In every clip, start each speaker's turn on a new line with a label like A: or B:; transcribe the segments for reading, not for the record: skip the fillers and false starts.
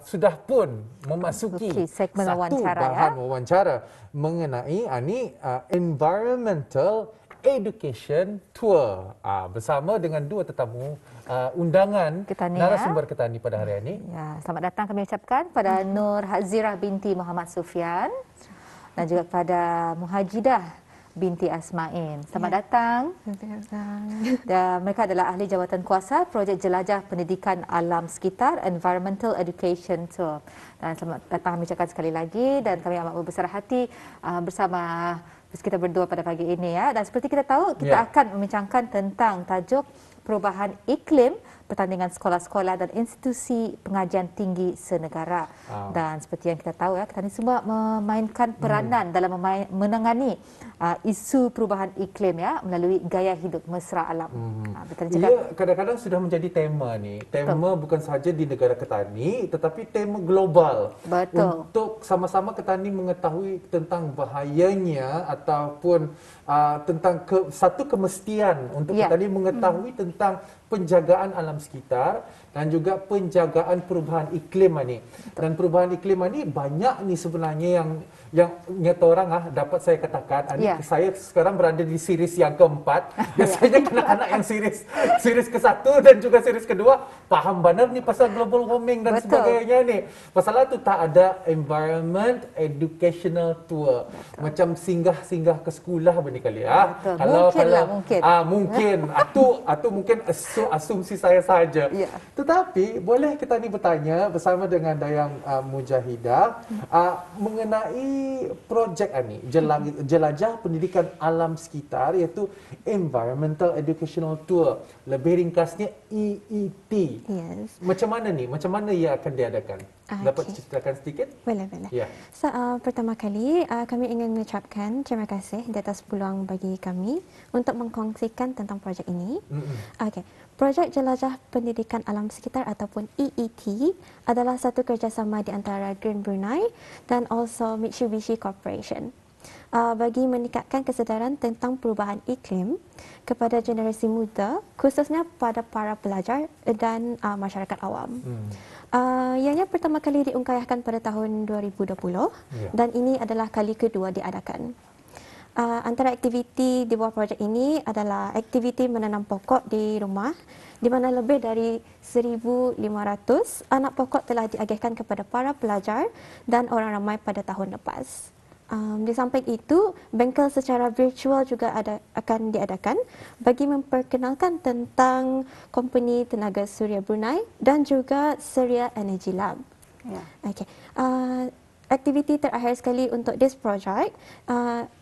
A: sudah pun memasuki
B: segmen
A: satu
B: wawancara,
A: bahan wawancara mengenai Environmental Education Tour bersama dengan dua tetamu undangan
B: Ketani,
A: narasumber Ketani pada hari ini.
B: Ya, selamat datang kami ucapkan pada Nur Hazirah binti Muhammad Sufian dan juga pada Muhajidah binti Asma'in. Selamat datang. Dan mereka adalah ahli jawatan kuasa projek jelajah pendidikan alam sekitar Environmental Education Tour. Dan selamat datang kami ucapkan sekali lagi dan kami amat berbesar hati bersama kita berdua pada pagi ini ya. Dan seperti kita tahu kita akan membincangkan tentang tajuk perubahan iklim, pertandingan sekolah-sekolah dan institusi pengajian tinggi senegara. Dan seperti yang kita tahu ya, kita ni semua memainkan peranan dalam menangani isu perubahan iklim ya melalui gaya hidup mesra alam.
A: Ya, kadang-kadang sudah menjadi tema ni. Tema bukan sahaja di negara Ketani tetapi tema global.
B: Betul.
A: Untuk sama-sama Ketani mengetahui tentang bahayanya ataupun tentang satu kemestian untuk Ketani mengetahui tentang penjagaan alam sekitar dan juga penjagaan perubahan iklim ni. Dan perubahan iklim ni banyak ni sebenarnya yang nyata orang dapat saya katakan saya sekarang berada di series yang keempat. Biasanya kanak-kanak yang series ke-1 dan juga series kedua faham benar ni pasal global warming dan sebagainya ni. Pasal itu tak ada Environment Educational Tour. Macam singgah-singgah ke sekolah begini kali ya. Mungkin atau mungkin asumsi saya saja. Tetapi boleh kita ni bertanya bersama dengan Dayang Mujahidah mengenai projek ni jelajah pendidikan alam sekitar iaitu Environmental Educational Tour, lebih ringkasnya EET. Macam mana ni? Macam mana ia akan diadakan? Dapat ceritakan sedikit?
C: Boleh. So, pertama kali kami ingin mengucapkan terima kasih di atas peluang bagi kami untuk mengkongsikan tentang projek ini. Projek Jelajah Pendidikan Alam Sekitar ataupun EET adalah satu kerjasama di antara Green Brunei dan also Mitsubishi Corporation bagi meningkatkan kesedaran tentang perubahan iklim kepada generasi muda, khususnya pada para pelajar dan masyarakat awam. Ianya pertama kali diungkayahkan pada tahun 2020 dan ini adalah kali kedua diadakan. Antara aktiviti di bawah projek ini adalah aktiviti menanam pokok di rumah di mana lebih dari 1,500 anak pokok telah diagihkan kepada para pelajar dan orang ramai pada tahun lepas. Di samping itu, bengkel secara virtual juga akan diadakan bagi memperkenalkan tentang company tenaga suria Brunei dan juga Surya Energy Lab. Aktiviti terakhir sekali untuk this project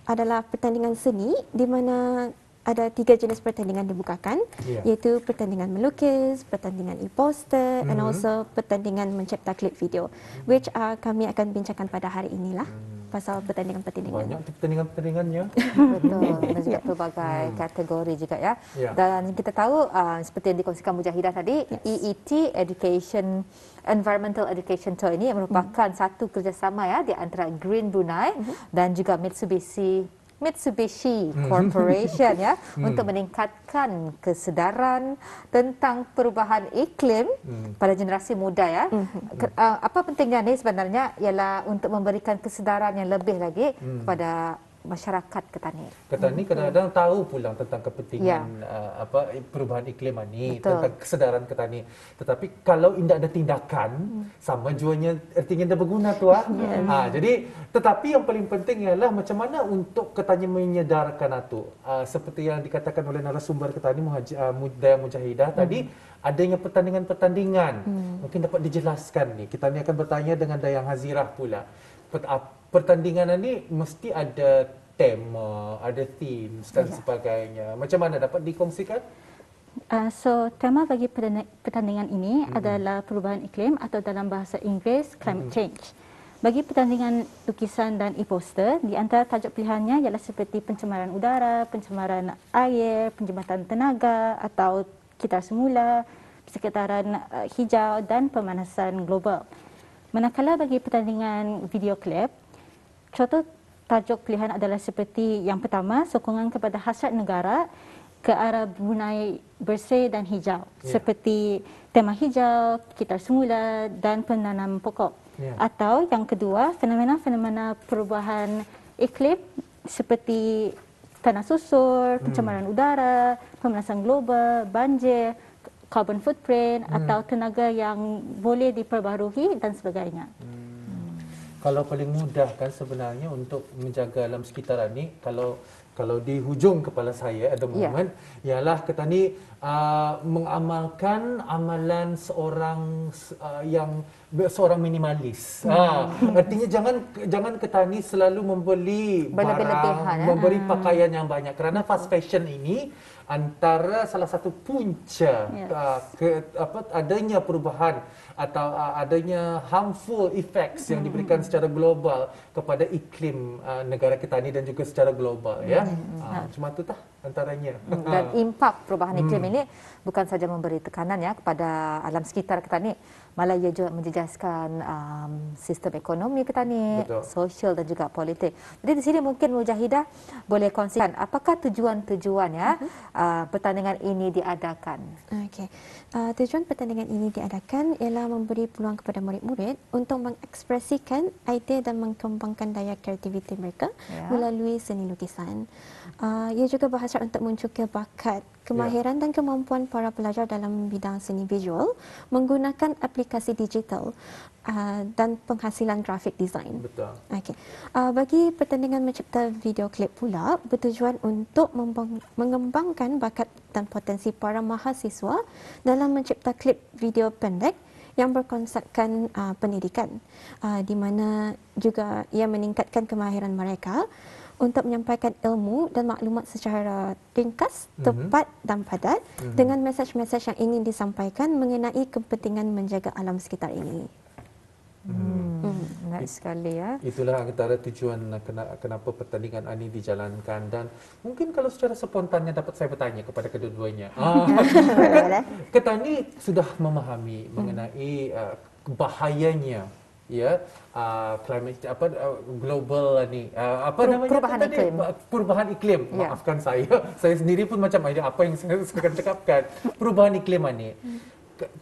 C: adalah pertandingan seni di mana ada 3 jenis pertandingan dibukakan iaitu pertandingan melukis, pertandingan e-poster and also pertandingan mencipta klip video which kami akan bincangkan pada hari inilah pasal pertandingan-pertandingan.
A: Banyak pertandingan-pertandingannya.
B: Betul. Dan juga pelbagai kategori juga ya. Dan kita tahu seperti yang dikongsikan Mujahidah tadi, EET Environmental Education Tour ini merupakan satu kerjasama ya di antara Green Brunei dan juga Mitsubishi Corporation ya untuk meningkatkan kesedaran tentang perubahan iklim pada generasi muda ya. Apa pentingnya ni sebenarnya ialah untuk memberikan kesedaran yang lebih lagi kepada masyarakat Ketani.
A: Ketani kadang-kadang tahu pula tentang kepentingan perubahan iklim ni, tentang kesedaran Ketani. Tetapi kalau tidak ada tindakan, sama juanya artinya dah berguna tu jadi tetapi yang paling penting ialah macam mana untuk Ketani menyedarkan itu. Seperti yang dikatakan oleh narasumber Ketani Dayang Mujahidah tadi, adanya pertandingan-pertandingan. Mungkin dapat dijelaskan ni. Kita ni akan bertanya dengan Dayang Hazirah pula. Pertandingan ini mesti ada tema, ada themes dan sebagainya. Macam mana dapat dikongsikan?
D: So, tema bagi pertandingan ini adalah perubahan iklim atau dalam bahasa Inggeris climate change. Bagi pertandingan lukisan dan e-poster, di antara tajuk pilihannya ialah seperti pencemaran udara, pencemaran air, penjimatan tenaga atau kitar semula, persekitaran hijau dan pemanasan global. Manakala bagi pertandingan video klip, contoh tajuk pilihan adalah seperti yang pertama, sokongan kepada hasrat negara ke arah bunyi bersih dan hijau, seperti tema hijau, gitar semula dan penanam pokok. Atau yang kedua, fenomena-fenomena perubahan iklim seperti tanah susur, pencemaran udara, pemanasan global, banjir, carbon footprint atau tenaga yang boleh diperbaharui dan sebagainya.
A: Kalau paling mudah kan sebenarnya untuk menjaga alam sekitar ni, kalau di hujung kepala saya at the moment, ialah kita ni mengamalkan amalan seorang minimalis. Artinya jangan kita ni selalu membeli barang, memberi pakaian yang banyak, kerana fast fashion ini antara salah satu punca adanya perubahan atau adanya harmful effects yang diberikan secara global kepada iklim negara kita ni dan juga secara global, ya. Cuma itu tah antaranya.
B: Dan impak perubahan iklim ini bukan saja memberi tekanan ya kepada alam sekitar kita ni, malah ia juga menjejaskan sistem ekonomi kita ni, sosial dan juga politik. Jadi di sini mungkin Mujahidah boleh kongsikan apakah tujuan-tujuan ya pertandingan ini diadakan.
C: Okey. Tujuan pertandingan ini diadakan ialah memberi peluang kepada murid-murid untuk mengekspresikan idea dan mengembangkan daya kreativiti mereka melalui seni lukisan. Ia juga berhasrat untuk munculkan bakat, kemahiran dan kemampuan para pelajar dalam bidang seni visual menggunakan aplikasi digital dan penghasilan grafik design.
A: Betul.
C: Okey. Bagi pertandingan mencipta video klip pula bertujuan untuk mengembangkan bakat dan potensi para mahasiswa dalam mencipta klip video pendek yang berkonsepkan pendidikan, di mana juga ia meningkatkan kemahiran mereka untuk menyampaikan ilmu dan maklumat secara ringkas, tepat dan padat dengan mesej-mesej yang ingin disampaikan mengenai kepentingan menjaga alam sekitar ini.
B: Menarik sekali ya.
A: Itulah antara tujuan kenapa pertandingan ini dijalankan, dan mungkin kalau secara spontannya dapat saya bertanya kepada kedua-duanya. Kita ni sudah memahami mengenai bahayanya climate global ni perubahan iklim. Maafkan saya sendiri pun macam apa yang saya akan cakapkan. Perubahan iklim ni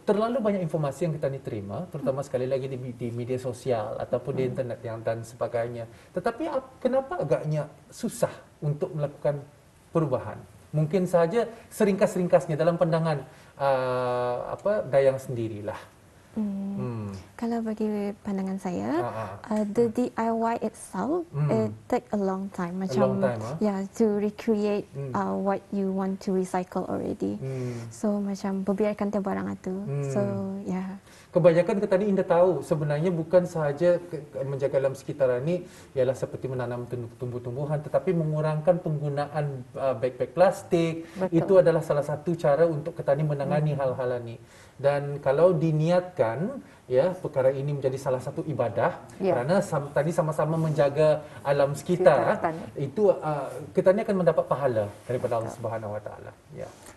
A: terlalu banyak informasi yang kita ni terima, terutama sekali lagi di media sosial ataupun di internet dan sebagainya. Tetapi kenapa agaknya susah untuk melakukan perubahan? Mungkin saja seringkas-ringkasnya dalam pandangan Dayang sendirilah.
C: Kalau bagi pandangan saya, the DIY itself it take a long time. Macam to recreate what you want to recycle already. So macam berbiarkan tiap barang itu. So
A: kebanyakan kita ni indah tahu sebenarnya bukan sahaja menjaga alam sekitar ini ialah seperti menanam tumbuh-tumbuhan, tetapi mengurangkan penggunaan beg-beg plastik. Itu adalah salah satu cara untuk kita ni menangani hal-hal ini. Dan kalau diniatkan perkara ini menjadi salah satu ibadah, kerana tadi sama-sama menjaga alam sekitar, itu kita ni akan mendapat pahala daripada Allah Subhanahu Wa Taala.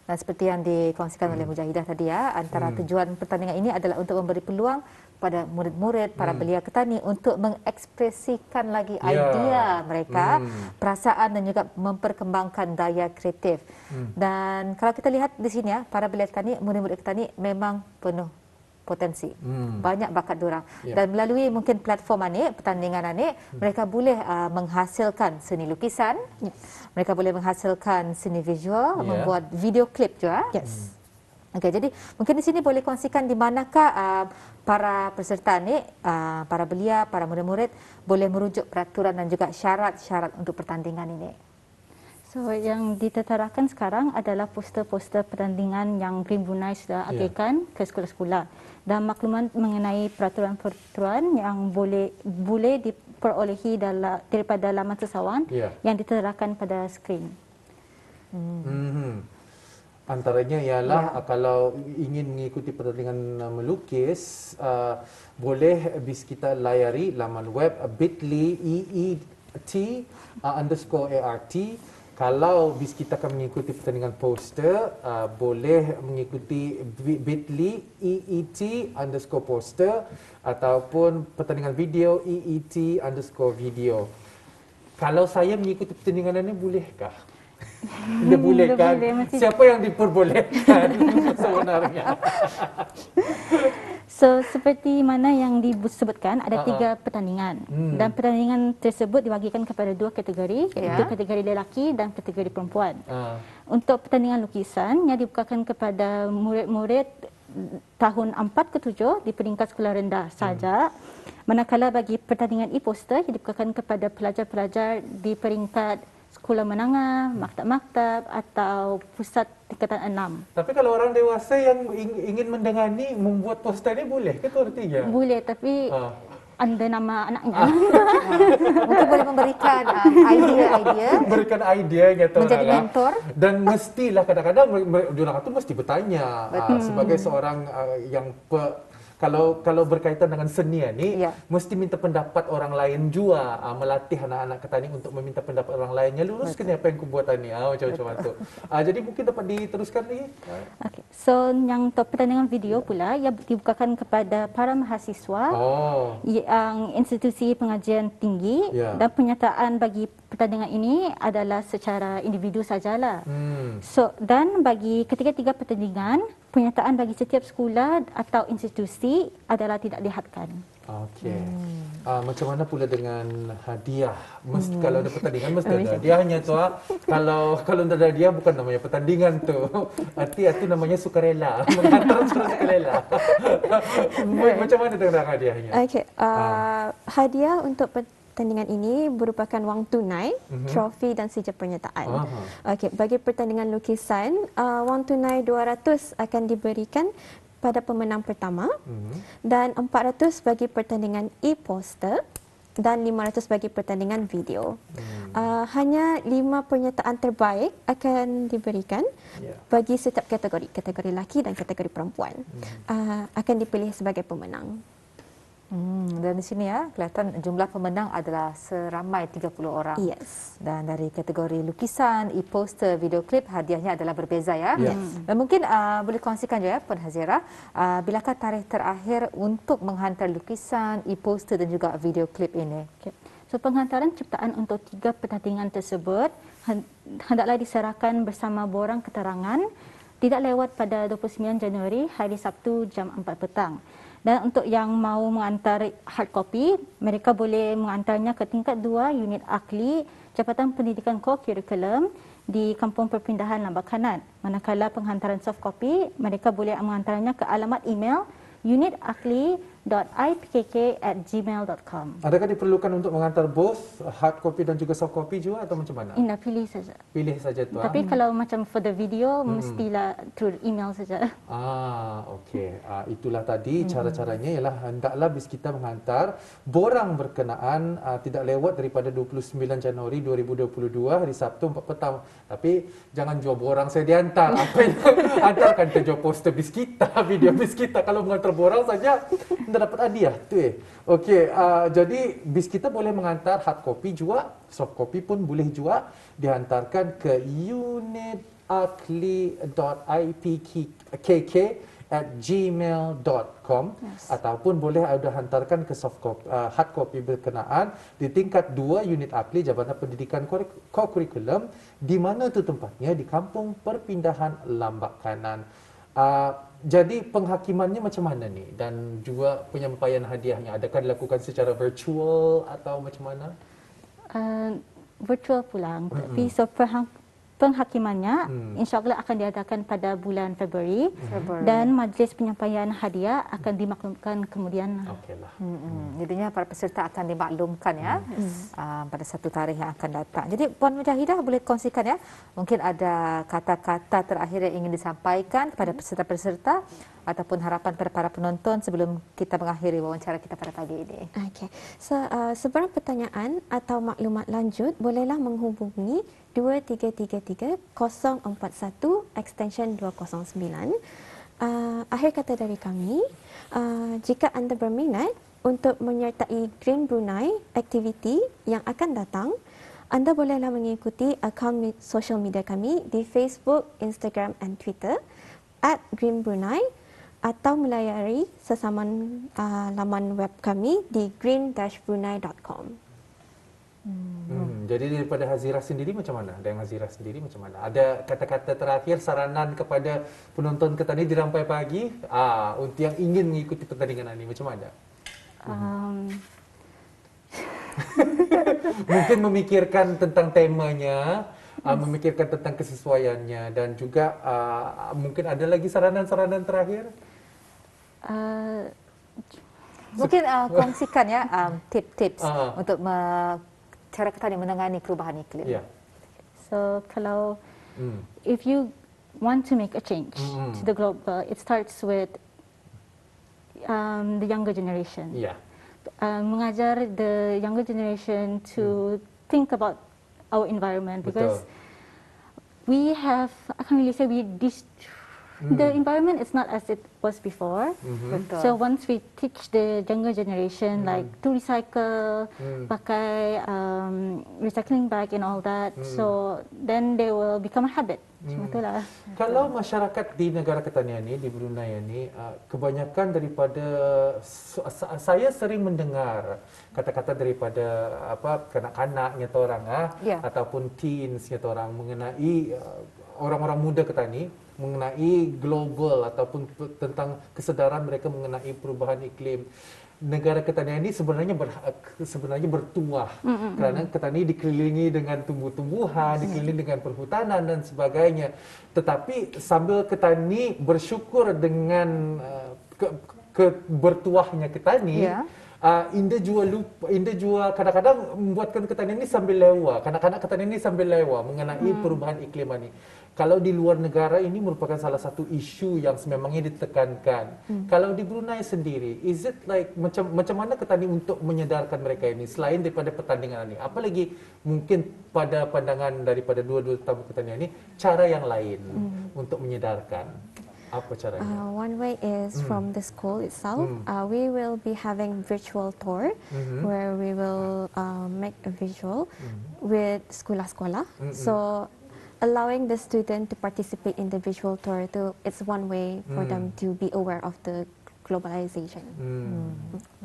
B: Dan seperti yang dikongsikan oleh Mujahidah tadi antara tujuan pertandingan ini adalah untuk memberi peluang pada murid-murid, para belia ketani untuk mengekspresikan lagi idea mereka, perasaan dan juga memperkembangkan daya kreatif. Dan kalau kita lihat di sini para belia ketani, murid-murid ketani memang penuh potensi. Banyak bakat diorang. Dan melalui mungkin platform ini, pertandingan ini, mereka boleh menghasilkan seni lukisan, mereka boleh menghasilkan seni visual, membuat video klip juga. Okey, jadi mungkin di sini boleh kongsikan di manakah para peserta ni, para belia, para murid-murid boleh merujuk peraturan dan juga syarat-syarat untuk pertandingan ini.
D: So yang diterterakan sekarang adalah poster-poster pertandingan yang Green Brunei sudah aplikkan ke sekolah-sekolah, dan maklumat mengenai peraturan-peraturan yang boleh diperolehi daripada laman sesawan yang diterterakan pada skrin.
A: Antaranya ialah kalau ingin mengikuti pertandingan melukis, boleh bis kita layari laman web bit.ly/EET_ART. Kalau bis kita akan mengikuti pertandingan poster, boleh mengikuti bit.ly/EET_poster, ataupun pertandingan video EET_video. Kalau saya mengikuti pertandingan ini, bolehkah? Dibolehkan.
D: Boleh, masih-
A: Siapa yang diperbolehkan sebenarnya?
D: So, seperti mana yang disebutkan, ada 3 pertandingan. Dan pertandingan tersebut dibagikan kepada 2 kategori, iaitu kategori lelaki dan kategori perempuan. Untuk pertandingan lukisan yang dibukakan kepada murid-murid tahun 4 ke 7 di peringkat sekolah rendah saja. Manakala bagi pertandingan e-poster yang dibukakan kepada pelajar-pelajar di peringkat sekolah menengah, maktab-maktab atau pusat tingkatan 6.
A: Tapi kalau orang dewasa yang ingin mendengar ni membuat poster ni boleh ke tu artinya?
D: Boleh, tapi anda nama anaknya.
B: Mungkin boleh memberikan idea-idea,
A: Berikan idea gitu
B: menjadi
A: orang.
B: mentor.
A: Dan mestilah kadang-kadang diorang tu mesti bertanya sebagai seorang yang kalau berkaitan dengan seni ni, mesti minta pendapat orang lain juga, melatih anak-anak ketani untuk meminta pendapat orang lainnya, luruskan apa yang kubuat ni, macam-macam tu. Jadi mungkin dapat diteruskan lagi.
D: Okay. So, yang untuk pertandingan video pula yang dibukakan kepada para mahasiswa yang institusi pengajian tinggi dan penyataan bagi pertandingan ini adalah secara individu sajalah. So, dan bagi ketiga-tiga pertandingan, penyataan bagi setiap sekolah atau institusi adalah tidak dihadkan.
A: Okey. Macam mana pula dengan hadiah? Kalau ada pertandingan mesti ada hadiahnya tu. Kalau tidak ada hadiah bukan namanya pertandingan tu. Itu namanya sukarela. Menghantar sukarela. Macam mana dengan hadiahnya?
C: Okey, hadiah untuk pertandingan ini merupakan wang tunai, trofi dan sijil pernyataan. Okey, bagi pertandingan lukisan, wang tunai 200 akan diberikan pada pemenang pertama dan 400 bagi pertandingan e-poster dan 500 bagi pertandingan video. Hanya 5 pernyataan terbaik akan diberikan bagi setiap kategori lelaki dan kategori perempuan. Akan dipilih sebagai pemenang.
B: Dan di sini kelihatan jumlah pemenang adalah seramai 30 orang.
C: Yes.
B: Dan dari kategori lukisan, e-poster, video klip, hadiahnya adalah berbeza ya. Dan mungkin boleh kongsikan juga Puan Hazira, bilakah tarikh terakhir untuk menghantar lukisan, e-poster dan juga video klip ini?
D: Okay. So, penghantaran ciptaan untuk 3 pertandingan tersebut hendaklah diserahkan bersama borang keterangan tidak lewat pada 29 Januari hari Sabtu jam 4 petang. Dan untuk yang mahu mengantar hard copy, mereka boleh mengantarnya ke tingkat 2 unit akli Jabatan Pendidikan Core Curriculum di Kampung Perpindahan Lambakanan. Manakala penghantaran soft copy, mereka boleh mengantarnya ke alamat email unitakli.ipkk@gmail.com.
A: Adakah diperlukan untuk mengantar both hard copy dan juga soft copy juga atau macam mana?
D: Indah, pilih saja.
A: Pilih saja tu.
D: Tapi kalau macam for the video, mestilah through email saja.
A: Okey. Itulah tadi cara-caranya ialah hendaklah BIS kita menghantar borang berkenaan tidak lewat daripada 29 Januari 2022 hari Sabtu 4 petang. Tapi jangan jual borang saya dihantar. Apa yang hantarkan ke jual poster BIS kita, video BIS kita. Kalau mengantar borang saja tidak dapat hadiah tu Okey, jadi BIS kita boleh mengantar hard copy juga, soft copy pun boleh juga dihantarkan ke unitakli.ipkk@gmail.com ataupun boleh ada hantarkan ke hard copy berkenaan di tingkat 2 unit akli Jabatan Pendidikan Core Curriculum di mana tu tempatnya di Kampung Perpindahan Lambakanan. Jadi penghakimannya macam mana ni dan juga penyampaian hadiahnya adakah dilakukan secara virtual atau macam mana?
D: Virtual pula. Tapi so penghakimannya insya-Allah akan diadakan pada bulan Februari dan majlis penyampaian hadiah akan dimaklumkan kemudian.
A: Okeylah.
B: Jadinya para peserta akan dimaklumkan pada satu tarikh yang akan datang. Jadi Puan Mujahidah boleh kongsikan mungkin ada kata-kata terakhir yang ingin disampaikan kepada peserta-peserta ataupun harapan kepada para penonton sebelum kita mengakhiri wawancara kita pada pagi ini.
C: Okey. So, sebarang pertanyaan atau maklumat lanjut bolehlah menghubungi 2333 041 extension 209. Akhir kata dari kami, jika anda berminat untuk menyertai Green Brunei aktiviti yang akan datang, anda bolehlah mengikuti akaun sosial media kami di Facebook, Instagram dan Twitter @greenbrunei atau melayari sesaman laman web kami di green-brunei.com.
A: Jadi daripada Hazirah sendiri macam mana? Dan Hazirah sendiri macam mana? Ada kata-kata terakhir saranan kepada penonton Ketani di Rampai Pagi untuk yang ingin mengikuti pertandingan ini macam mana? Mungkin memikirkan tentang temanya, memikirkan tentang kesesuaiannya dan juga mungkin ada lagi saranan-saranan terakhir?
B: Mungkin kongsikan ya tips-tips untuk cara Ketani menangani perubahan iklim.
A: Yeah.
D: So kalau if you want to make a change to the global, it starts with the younger generation.
A: Yeah.
D: Mengajar the younger generation to think about our environment, because we have, I can't really say the environment is not as it was before. So once we teach the younger generation like to recycle, pakai recycling bag and all that, so then they will become a habit. Itulah.
A: Kalau masyarakat di negara Ketanian ini, di Brunei ini, kebanyakan daripada saya sering mendengar kata-kata daripada kanak-kanak nyata orang ataupun teens nyata orang mengenai orang-orang muda Ketani mengenai global ataupun tentang kesedaran mereka mengenai perubahan iklim. Negara Ketanian ini sebenarnya bertuah kerana Ketani dikelilingi dengan tumbuh-tumbuhan, dikelilingi dengan perhutanan dan sebagainya. Tetapi sambil Ketani bersyukur dengan bertuahnya Ketani, Indah jua kadang-kadang membuatkan Ketanian ini sambil lewa. Kanak-kanak Ketanian ini sambil lewa mengenai perubahan iklim ini. Kalau di luar negara ini merupakan salah satu isu yang sememangnya ditekankan. Kalau di Brunei sendiri, is it like macam mana Ketani untuk menyedarkan mereka ini selain daripada pertandingan ini? Apalagi mungkin pada pandangan daripada dua-dua tamu Ketanian ini cara yang lain untuk menyedarkan. Apa caranya?
C: One way is from the school itself. We will be having virtual tour where we will make a visual with sekolah-sekolah. So allowing the student to participate in the visual tour, it's one way for them to be aware of the globalization.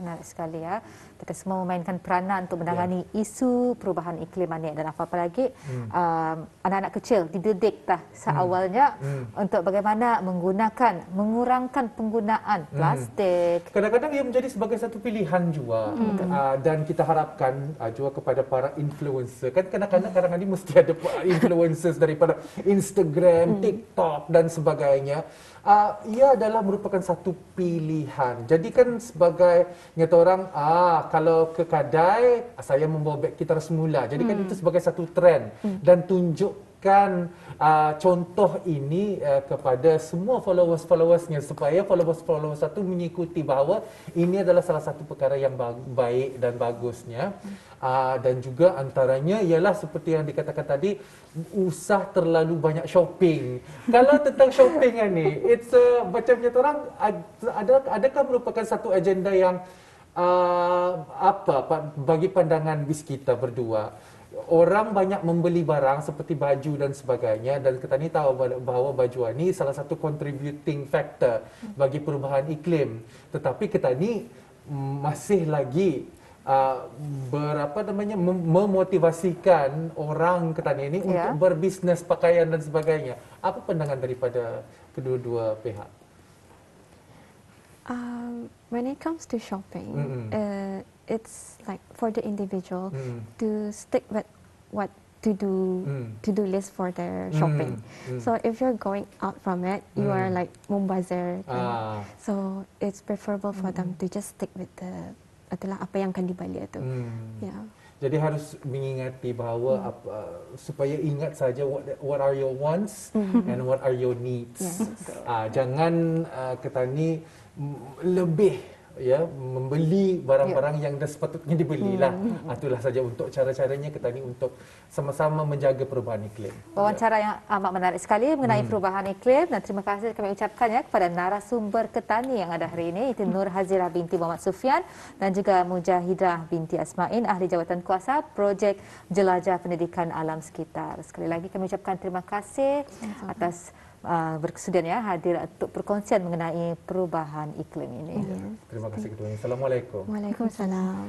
B: Menarik sekali ya. Kita semua memainkan peranan untuk menangani isu perubahan iklim ini dan apa-apa lagi anak-anak kecil dididik seawalnya untuk bagaimana mengurangkan penggunaan plastik.
A: Kadang-kadang ia menjadi sebagai satu pilihan juga dan kita harapkan juga kepada para influencer. Kan kadang-kadang ini mesti ada influencers daripada Instagram, TikTok dan sebagainya. Ia adalah merupakan satu pilihan. Jadi kan sebagai nyata orang, kalau ke kedai, saya membawa beg kita semula. Jadi kan itu sebagai satu trend dan tunjukkan contoh ini kepada semua followers-followersnya supaya followers-followers itu mengikuti bahawa ini adalah salah satu perkara yang baik dan bagusnya. Dan juga antaranya ialah seperti yang dikatakan tadi, usah terlalu banyak shopping. Kalau tentang shopping ini, it's macam nyata orang, adakah merupakan satu agenda yang bagi pandangan bis kita berdua? Orang banyak membeli barang seperti baju dan sebagainya dan kita ni tahu bahawa baju ini salah satu contributing factor bagi perubahan iklim. Tetapi kita ni masih lagi memotivasikan orang Ketani ini untuk berbisnes pakaian dan sebagainya. Apa pandangan daripada kedua-dua pihak?
C: When it comes to shopping, it's like for the individual to stick with what to do list for their shopping. So if you're going out from it, you are like mumbazir. So it's preferable for them to just stick with adalah apa yang akan dibeli itu.
A: Jadi harus mengingati bahawa supaya ingat saja what are your wants and what are your needs. Jangan Ketani lebih membeli barang-barang yang dah sepatutnya dibelilah. Itulah saja untuk cara-caranya Ketani untuk sama-sama menjaga perubahan iklim.
B: Wawancara yang amat menarik sekali mengenai perubahan iklim dan terima kasih kami ucapkan kepada narasumber Ketani yang ada hari ini, itu Nur Hazirah binti Muhammad Sufyan dan juga Mujahidah binti Asma'in, ahli jawatan kuasa projek Jelajah Pendidikan Alam Sekitar. Sekali lagi kami ucapkan terima kasih atas berkesudian hadir untuk perkongsian mengenai perubahan iklim ini.
A: Terima kasih keduanya. Assalamualaikum.
C: Waalaikumsalam.